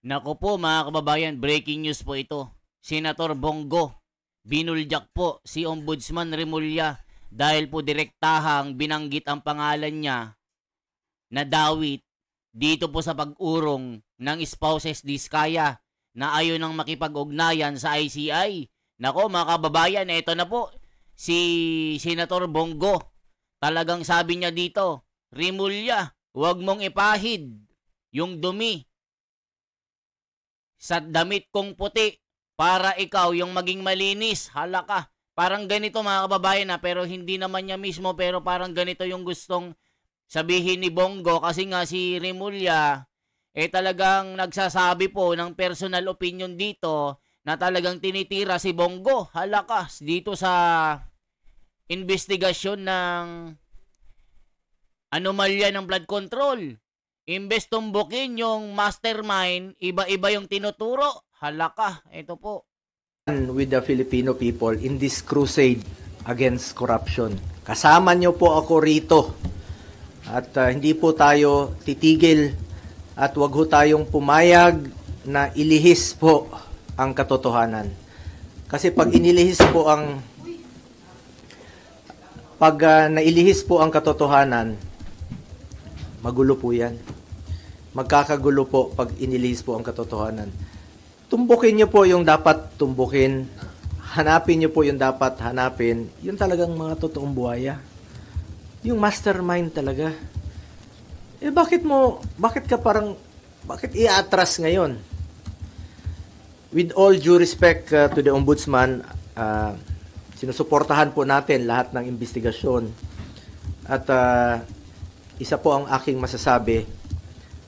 Naku po mga kababayan, breaking news po ito. Senator Bongo, binulyak po si Ombudsman Remulla dahil po direktahang binanggit ang pangalan niya na dawit dito po sa pag-urong ng spouses Diskaya na ayon ng makipag-ugnayan sa ICI. Nako mga kababayan, ito na po si Senator Bongo. Talagang sabi niya dito, Remulla, huwag mong ipahid yung dumi sa damit kong puti para ikaw yung maging malinis. Hala ka. Parang ganito mga kababayan na, pero hindi naman niya mismo, pero parang ganito yung gustong sabihin ni Bongo kasi nga si Remulla talagang nagsasabi po ng personal opinion dito na talagang tinitira si Bongo. Hala ka, dito sa investigasyon ng anomalya ng blood control. Imbes tumbukin yung mastermind, iba-iba yung tinuturo. Hala ka, ito po. With the Filipino people in this crusade against corruption. Kasama niyo po ako rito. At hindi po tayo titigil at wag ho tayong pumayag na ilihis po ang katotohanan. Kasi pag inilihis po ang nailihis po ang katotohanan, magulo po yan. Magkakagulo po pag inilihis po ang katotohanan. Tumbukin niyo po yung dapat tumbukin. Hanapin niyo po yung dapat hanapin. Yun talagang mga totoong buhaya. Yung mastermind talaga. Bakit i-atras ngayon? With all due respect to the Ombudsman, sinusuportahan po natin lahat ng investigasyon. At isa po ang aking masasabi,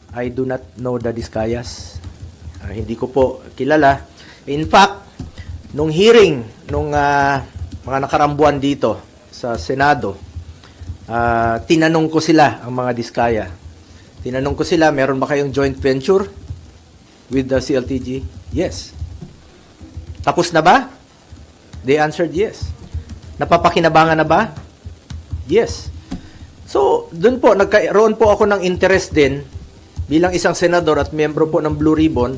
I do not know the Diskayas. Hindi ko po kilala. In fact, nung hearing, nung mga nakarambuan dito sa Senado, tinanong ko sila, ang mga Diskaya. Tinanong ko sila, meron ba kayong joint venture with the CLTG? Yes. Tapos na ba? They answered yes. Napapakinabangan na ba? Yes. So, dun po, nagkaroon po ako ng interest din bilang isang senador at miyembro po ng Blue Ribbon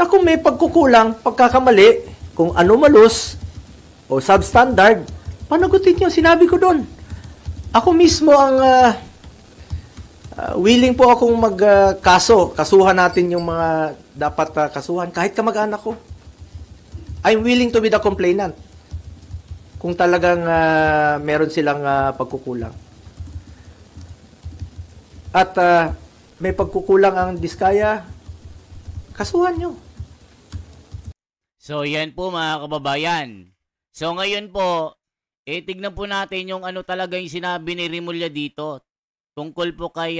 na kung may pagkukulang, pagkakamali, kung anomalous o substandard, panagutin niyo, sinabi ko doon. Ako mismo ang willing po akong kasuhan natin yung mga dapat kasuhan, kahit kamag-anak ko. I'm willing to be the complainant kung talagang meron silang pagkukulang. At may pagkukulang ang Diskaya, kasuhan nyo. So yan po mga kababayan. So ngayon po, tignan po natin yung ano talaga yung sinabi ni Remulla dito tungkol po kay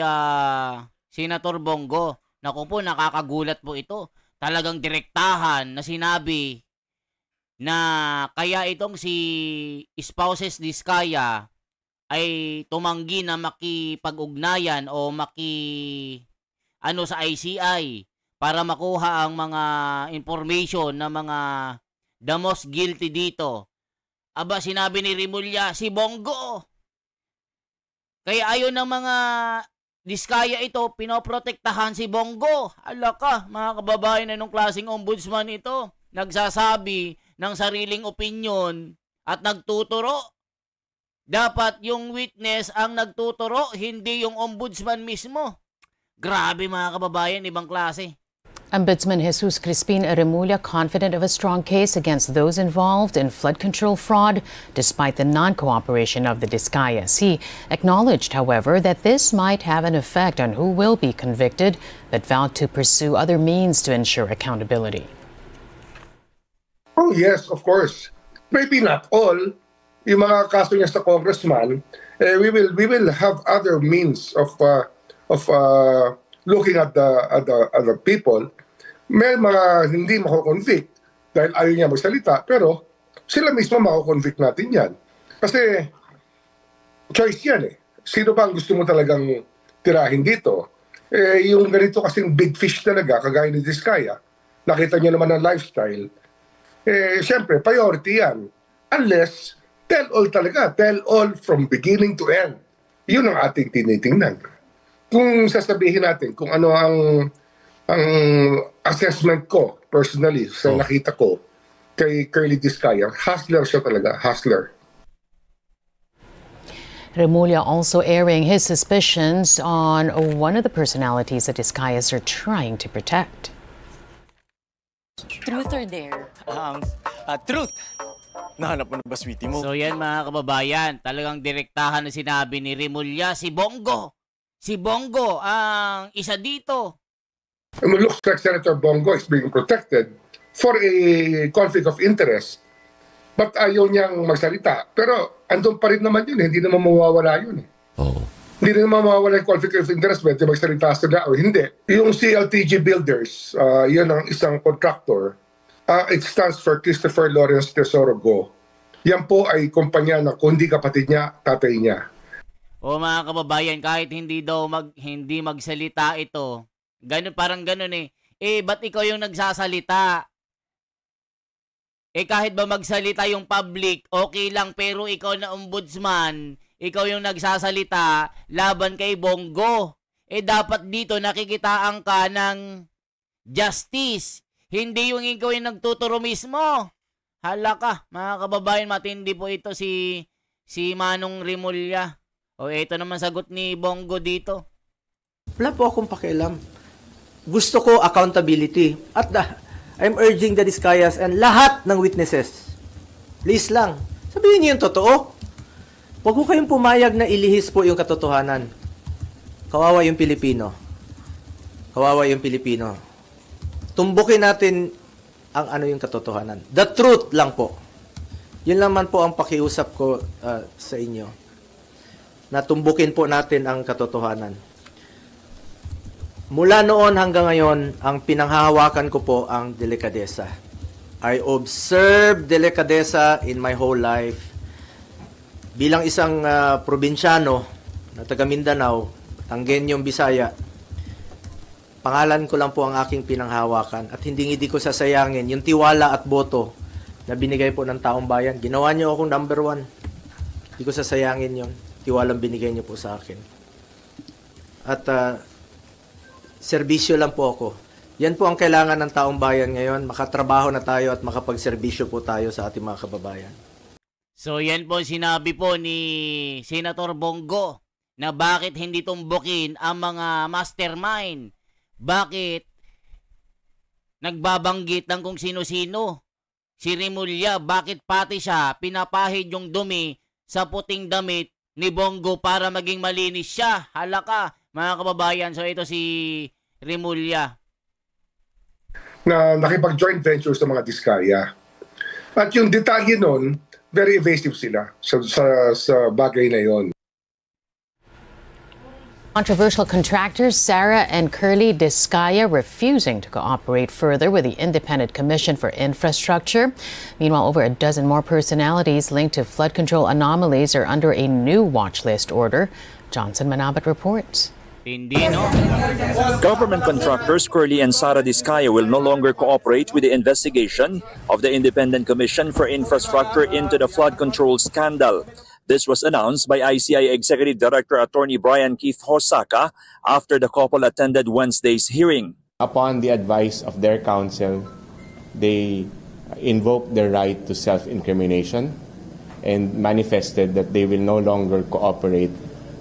Senator Bongo. Naku po, nakakagulat po ito. Talagang direktahan na sinabi na kaya itong si spouses Diskaya ay tumanggi na makipag-ugnayan o sa ICI para makuha ang mga information na mga the most guilty dito. Aba, sinabi ni Remulla, si Bongo. Kaya ayon ng mga Diskaya ito, pinoprotektahan si Bongo. Ala ka, mga kababayan, anong klaseng ombudsman ito? Nagsasabi ng sariling opinion at nagtuturo. Dapat yung witness ang nagtuturo, hindi yung ombudsman mismo. Grabe mga kababayan, ibang klase. Ombudsman Jesus Crispin Remulla confident of a strong case against those involved in flood control fraud despite the non-cooperation of the Diskayas. He acknowledged, however, that this might have an effect on who will be convicted, but vowed to pursue other means to ensure accountability. Oh yes, of course. Maybe not all. Yung mga kaso niya sa congressman, we will have other means of looking at the people. May mga hindi mako-convict dahil ayaw niya magsalita, pero sila mismo mako-convict natin yan. Kasi choice yan eh. Sino ba ang gusto mo talagang tirahin dito? Yung ganito kasing big fish talaga, kagaya ni Diskaya, nakita niyo naman ang lifestyle, siyempre, priority yan. Unless, tell all talaga, tell all from beginning to end. Yun ang ating tinitingnan. Kung sasabihin natin kung ano ang assessment ko, personally, sa nakita ko, kay Curly Discaya, hustler siya talaga, hustler. Remulla also airing his suspicions on one of the personalities that Discayas are trying to protect. Truth or dare? Truth. Nahanap mo na ba, sweetie mo? So yan mga kababayan, talagang direktahan na sinabi ni Remulla, si Bongo. Si Bongo ang isa dito. It looks like Senator Bongo is being protected for a conflict of interest. But ayaw niyang magsalita. Pero andun pa rin naman yun, hindi naman mawawala yun. Hindi naman mawawala yung conflict of interest, medyo magsalita sila o hindi. Yung CLTG Builders, yun ang isang contractor. It stands for Christopher Lawrence Tesoro Go. Yan po ay kumpanya ng kundi kapatid niya, tatay niya. O mga kababayan, kahit hindi daw hindi magsalita ito, ganun, parang ganun eh. Ba't ikaw yung nagsasalita? Kahit ba magsalita yung public, okay lang, pero ikaw na ombudsman, ikaw yung nagsasalita laban kay Bongo. Dapat dito nakikitaan ka ng justice. Hindi yung ikaw yung nagtuturo mismo. Hala ka, mga kababayan, matindi po ito si Manong Remulla. Ito naman sagot ni Bongo dito. Wala po akong pakialam. Gusto ko accountability. At I'm urging the Discayas and lahat ng witnesses. Please lang, sabihin niyo yung totoo. Huwag ko kayong pumayag na ilihis po yung katotohanan. Kawawa yung Pilipino. Kawawa yung Pilipino. Tumbukin natin ang yung katotohanan. The truth lang po. Yun naman po ang pakiusap ko sa inyo. Na tumbukin po natin ang katotohanan. Mula noon hanggang ngayon, ang pinanghahawakan ko po ang delikadesa. I observe delikadesa in my whole life. Bilang isang probinsyano na taga Mindanao, Tanggenyong Bisaya, pangalan ko lang po ang aking pinanghahawakan at hindi ko sasayangin yung tiwala at boto na binigay po ng taong bayan. Ginawa niyo akong number 1. Hindi ko sasayangin yung tiwalang binigay niyo po sa akin. At serbisyo lang po ako. Yan po ang kailangan ng taong bayan ngayon. Makatrabaho na tayo at makapagserbisyo po tayo sa ating mga kababayan. So yan po sinabi po ni Senator Bongo na bakit hindi tumbukin ang mga mastermind. Bakit nagbabanggit ng kung sino-sino. Si Remulla, bakit pati siya pinapahid yung dumi sa puting damit ni Bongo para maging malinis siya. Hala ka, mga kababayan. So ito si Remulla. Na nakipag-joint venture sa mga Discaya. At yung detalye nun, very evasive sila sa bagay na yon. Controversial contractors Sarah and Curly Discaya refusing to cooperate further with the Independent Commission for Infrastructure. Meanwhile, over a dozen more personalities linked to flood control anomalies are under a new watch list order. Johnson Manabat reports. Government contractors Curly and Sarah Discaya will no longer cooperate with the investigation of the Independent Commission for Infrastructure into the flood control scandal. This was announced by ICI Executive Director Attorney Brian Keith Hosaka after the couple attended Wednesday's hearing. Upon the advice of their counsel, they invoked their right to self-incrimination and manifested that they will no longer cooperate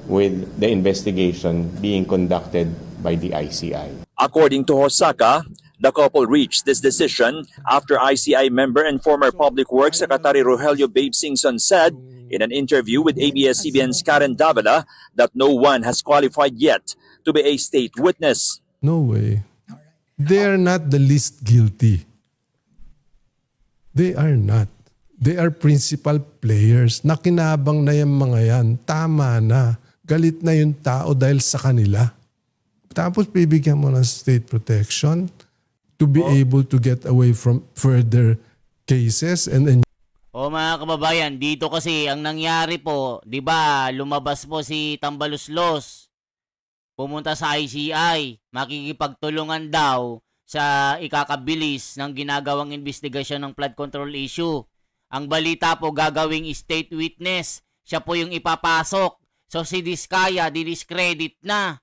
with the investigation being conducted by the ICI. According to Hosaka, the couple reached this decision after ICI member and former Public Works Secretary Rogelio Babe Singson said in an interview with ABS-CBN's Karen Davila that no one has qualified yet to be a state witness. No way. They are not the least guilty. They are not. They are principal players. Nakinabang na yung mga yan. Tama na. Galit na yung tao dahil sa kanila. Tapos bibigyan mo ng state protection to be able to get away from further cases and mga kababayan, dito kasi ang nangyari po, 'di ba? Lumabas po si Tambaluslos. Pumunta sa ICI, makikipagtulungan daw sa ikakabilis ng ginagawang investigasyon ng flood control issue. Ang balita po gagawing state witness, siya po yung ipapasok. So si Discaya di-discredit na.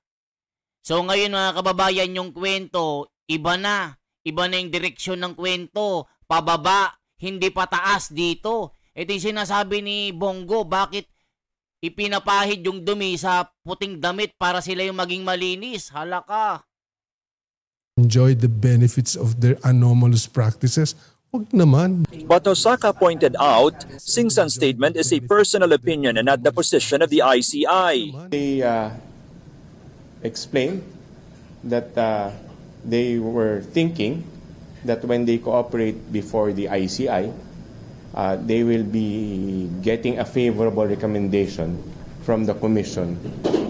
So ngayon mga kababayan, yung kwento iba na. iba na yung direksyon ng kwento, pababa, hindi pataas dito. Ito yung sinasabi ni Bongo, bakit ipinapahid yung dumi sa puting damit para sila yung maging malinis? Hala ka. Enjoy the benefits of their anomalous practices. Huwag naman. But Osaka pointed out, Singsan's statement is a personal opinion and not the position of the ICI. They explained that they were thinking that when they cooperate before the ICI, they will be getting a favorable recommendation from the Commission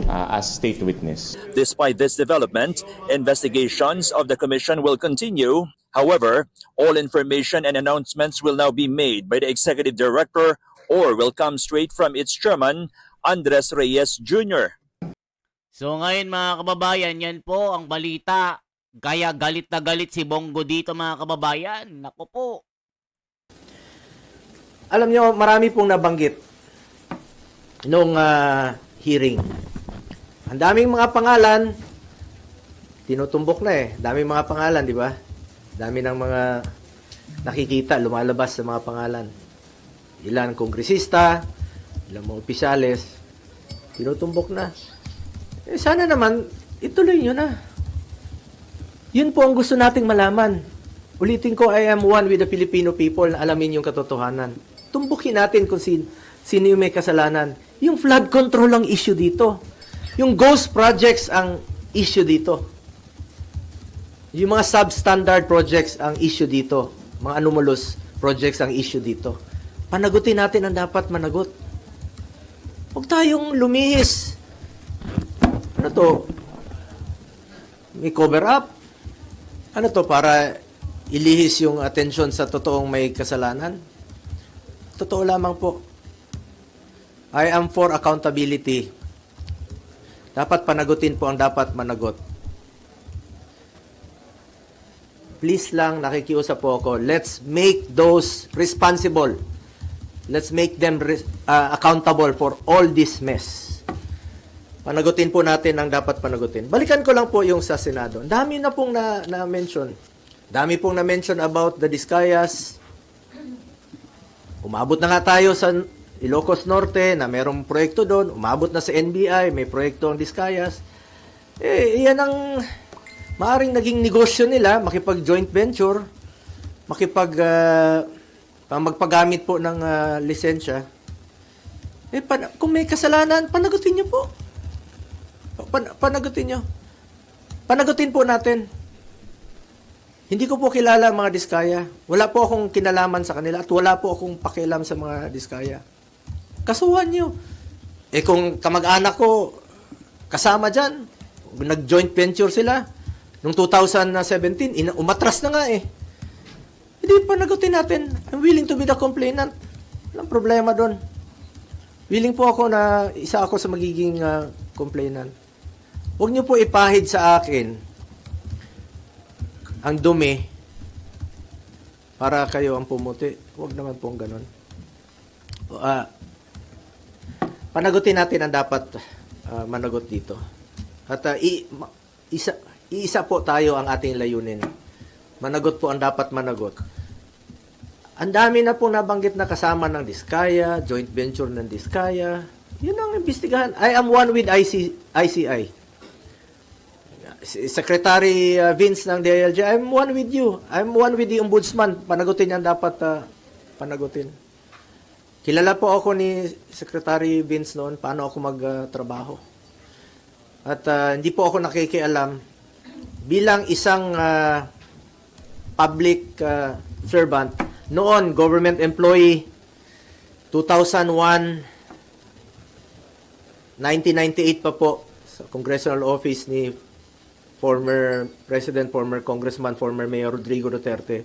as state witness. Despite this development, investigations of the Commission will continue. However, all information and announcements will now be made by the Executive Director or will come straight from its Chairman, Andres Reyes Jr. So ngayon mga kababayan, yan po ang balita. Kaya galit na galit si Bongo dito mga kababayan. Naku po. Alam nyo, marami pong nabanggit nung hearing. Ang daming mga pangalan, tinutumbok na eh. Daming mga pangalan, di ba? Dami ng mga nakikita, lumalabas sa mga pangalan. Ilan kongresista, ilang mga opisyales, tinutumbok na. Eh, sana naman, ituloy nyo na. Yun po ang gusto nating malaman. Ulitin ko, I am one with the Filipino people na alamin yung katotohanan. Tumbukin natin kung sino yung may kasalanan. Yung flood control ang issue dito. Yung ghost projects ang issue dito. Yung mga substandard projects ang issue dito. Mga anomalous projects ang issue dito. Panagutin natin ang dapat managot. Huwag tayong lumihis. Ano to? May cover up? Ano to? Para ilihis yung atensyon sa totoong may kasalanan? Totoo lamang po. I am for accountability. Dapat panagutin po ang dapat managot. Please lang, nakikiusap po ako, let's make those responsible. Let's make them accountable for all this mess. Panagutin po natin ang dapat panagutin. Balikan ko lang po yung sa Senado. Dami na pong na-mention. Dami pong na-mention about the Discayas. Umabot na nga tayo sa Ilocos Norte na merong proyekto doon. Umabot na sa NBI, may proyekto ang Discayas. Eh, yan ang maaring naging negosyo nila, makipag-joint venture, magpagamit po ng lisensya. Eh, kung may kasalanan, panagutin nyo po. Panagutin nyo. Panagutin po natin. Hindi ko po kilala ang mga Diskaya. Wala po akong kinalaman sa kanila at wala po akong pakialam sa mga Diskaya. Kasuhan nyo. Eh kung kamag-anak ko kasama dyan, nag-joint venture sila, noong 2017, umatras na nga eh. Hindi panagutin natin. I'm willing to be the complainant. Walang problema doon. Willing po ako na isa ako sa magiging complainant. Huwag nyo po ipahid sa akin ang dumi para kayo ang pumuti. Huwag naman pong ganon. Panagutin natin ang dapat managot dito. At isa po tayo ang ating layunin. Managot po ang dapat managot. Ang dami na pong nabanggit na kasama ng Diskaya, joint venture ng Diskaya. Yun ang imbestigahan. I am one with ICI. Secretary Vince ng DILG, I'm one with you. I'm one with the Ombudsman. Panagutin yan dapat panagutin. Kilala po ako ni Secretary Vince noon paano ako magtrabaho. At hindi po ako nakikialam bilang isang public servant. Noon, government employee, 2001, 1998 pa po, sa congressional office ni former President, former Congressman, former Mayor Rodrigo Duterte.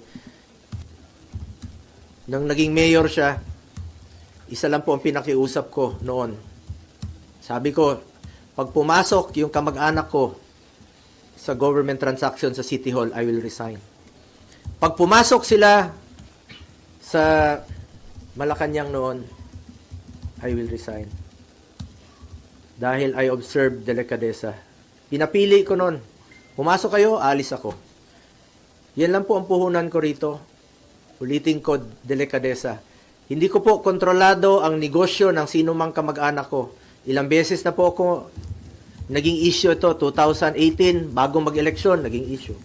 Nang naging mayor siya, isa lang po ang pinakiusap ko noon. Sabi ko, pag pumasok yung kamag-anak ko sa government transaction sa City Hall, I will resign. Pag pumasok sila sa Malacanang noon, I will resign. Dahil I observed delikadesa. Pinapili ko noon. Pumasok kayo, alis ako. Yan lang po ang puhunan ko rito. Ulitin ko, delikadesa. Hindi ko po kontrolado ang negosyo ng sino mang kamag-anak ko. Ilang beses na po ako naging issue ito. 2018, bago mag-eleksyon, naging issue.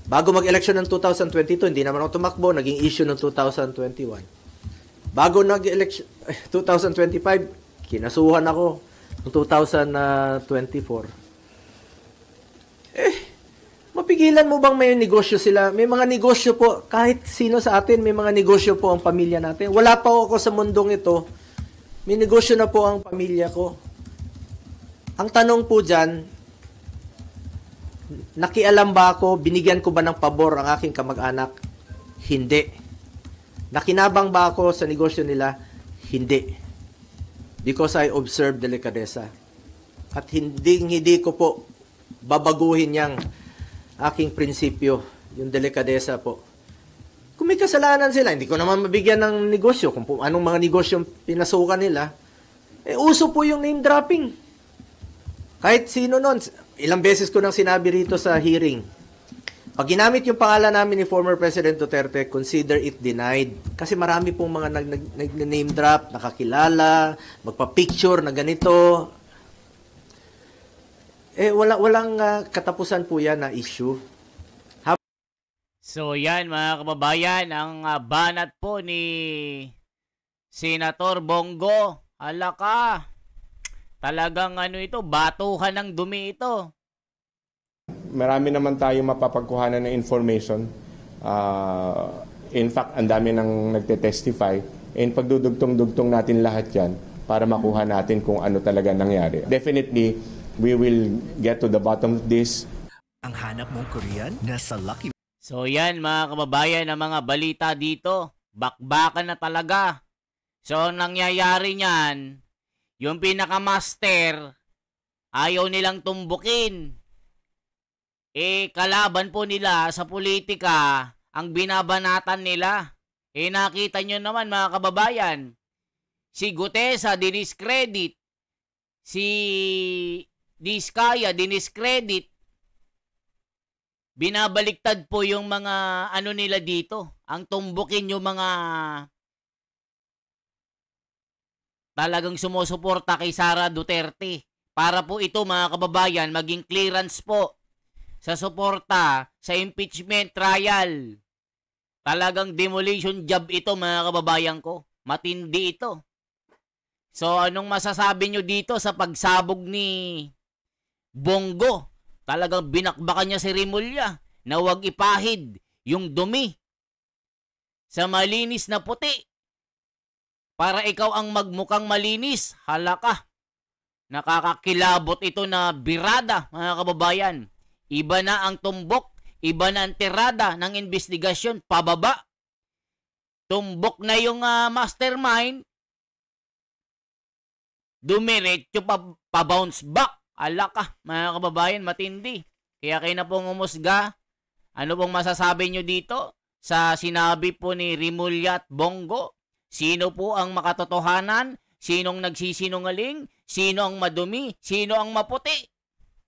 Bago mag-eleksyon ng 2022, hindi naman ako tumakbo, naging issue ng 2021. Bago nag-eleksyon, 2025, kinasuhan ako ng 2024. Mapigilan mo bang may negosyo sila? May mga negosyo po, kahit sino sa atin, may mga negosyo po ang pamilya natin. Wala pa ako sa mundong ito, may negosyo na po ang pamilya ko. Ang tanong po dyan, nakialam ba ako, binigyan ko ba ng pabor ang aking kamag-anak? Hindi. Nakinabang ba ako sa negosyo nila? Hindi. Because I observe delikadesa. At hindi ko po babaguhin yang aking prinsipyo, yung delikadesa po. Kung may kasalanan sila, hindi ko naman mabigyan ng negosyo, kung anong mga negosyo pinasukan nila, uso po yung name dropping. Kahit sino nun, ilang beses ko nang sinabi rito sa hearing, pag ginamit yung pangalan namin ni former President Duterte, consider it denied. Kasi marami pong mga nag-name drop, nakakilala, magpa-picture na ganito. Walang katapusan po yan na issue. So yan mga kababayan, ang banat po ni Senator Bongo. Hala ka, talagang ito, batuhan ng dumi ito. Marami naman tayo mapapagkuhanan ng information. In fact, ang dami nang nagte-testify. And pagdudugtong-dugtong natin lahat yan para makuha natin kung ano talaga nangyari. Definitely, we will get to the bottom of this. Ang hanap mong Korean nasa Lucky. So yan mga kababayan, ang mga balita dito, bakbakan na talaga. So ang nangyayari niyan, yung pinakamaster, ayaw nilang tumbukin. Kalaban po nila sa politika, ang binabanatan nila. Nakita nyo naman mga kababayan, si Gutesa diniscredit, si Diskaya diniscredit. Binabaliktad po yung mga nila dito. Ang tumbukin yung mga talagang sumusuporta kay Sara Duterte. Para po ito mga kababayan, maging clearance po sa suporta sa impeachment trial. Talagang demolition job ito mga kababayan ko. Matindi ito. So anong masasabi nyo dito sa pagsabog ni Bongo? Talagang binakbakan niya si Remulla na huwag ipahid yung dumi sa malinis na puti. Para ikaw ang magmukhang malinis, hala ka. Nakakakilabot ito na birada, mga kababayan. Iba na ang tumbok, iba na ang tirada ng investigasyon, pababa. Tumbok na yung mastermind, dumiretso pa-bounce back. Ala ka, mga kababayan, matindi. Kaya kayo na pong umusga. Ano pong masasabi nyo dito sa sinabi po ni Remulla at Bongo? Sino po ang makatotohanan? Sinong nagsisinungaling? Sino ang madumi? Sino ang maputi?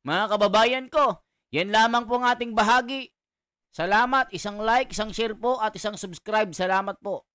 Mga kababayan ko, yan lamang po ang ating bahagi. Salamat, isang like, isang share po at isang subscribe. Salamat po.